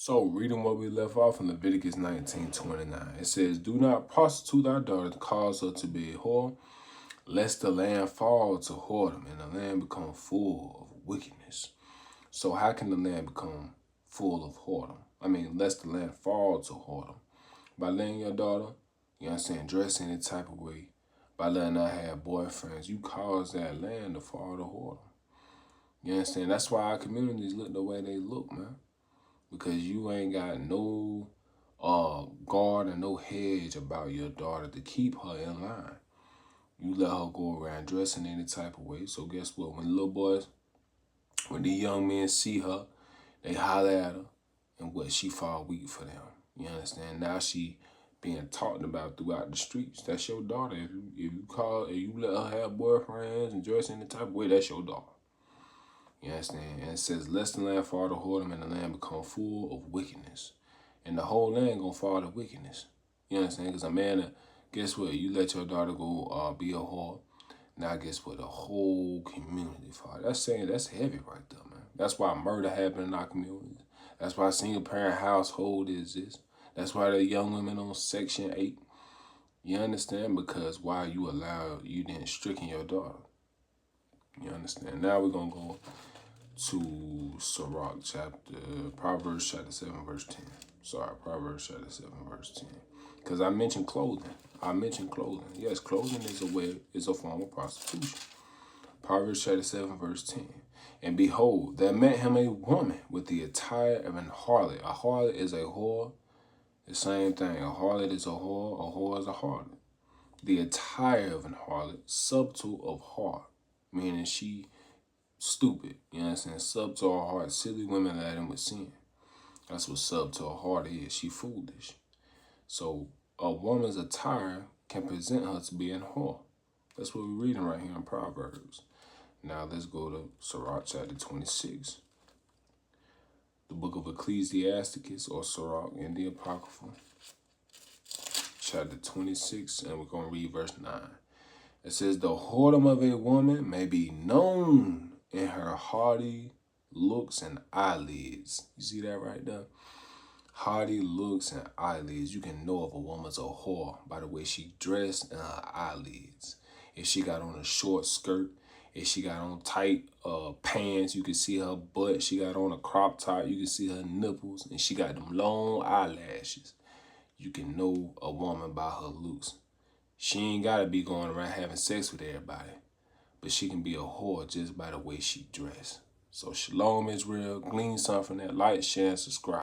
So, reading what we left off in Leviticus 19:29, it says, "Do not prostitute thy daughter to cause her to be a whore, lest the land fall to whoredom, and the land become full of wickedness." So, how can the land become full of whoredom? Lest the land fall to whoredom. By letting your daughter, dress any type of way, by letting her have boyfriends, you cause that land to fall to whoredom. You understand? That's why our communities look the way they look, man. Because you ain't got no guard and no hedge about your daughter to keep her in line. You let her go around dressing any type of way. So guess what? When the young men see her, they holler at her, and she fall weak for them. You understand? Now she being talked about throughout the streets. That's your daughter. If you let her have boyfriends and dress any type of way, that's your daughter. You understand? And it says, "Lest the land fall to whoredom, and the land become full of wickedness." And the whole land gonna fall to wickedness. You understand? Because guess what? You let your daughter go be a whore. Now guess what? The whole community fall. That's heavy right there, man. That's why murder happen in our communities. That's why single parent household exists. That's why the young women on Section 8. You understand? Because why you didn't stricken your daughter. You understand? Now we're gonna go to Proverbs chapter 7, verse 10. Proverbs chapter 7, verse 10. Because I mentioned clothing. Yes, clothing is a form of prostitution. Proverbs chapter 7, verse 10. "And behold, there met him a woman with the attire of an harlot." A harlot is a whore. The same thing. A harlot is a whore is a harlot. "The attire of an harlot, subtle of heart," meaning she stupid. You understand? Sub to her heart, silly women laden with sin. That's what sub to her heart is. She foolish. So a woman's attire can present her to be a whore. That's what we're reading right here in Proverbs. Now let's go to Sirach chapter 26. The book of Ecclesiasticus, or Sirach in the Apocrypha. Chapter 26, and we're going to read verse 9. It says, "The whoredom of a woman may be known in her haughty looks and eyelids." You see that right there? Haughty looks and eyelids. You can know if a woman's a whore by the way she dressed and her eyelids. If she got on a short skirt, if she got on tight pants, you can see her butt. She got on a crop top, you can see her nipples, and she got them long eyelashes. You can know a woman by her looks. She ain't got to be going around having sex with everybody, but she can be a whore just by the way she dressed. So shalom, Israel. Glean something from that. Like, share, and subscribe.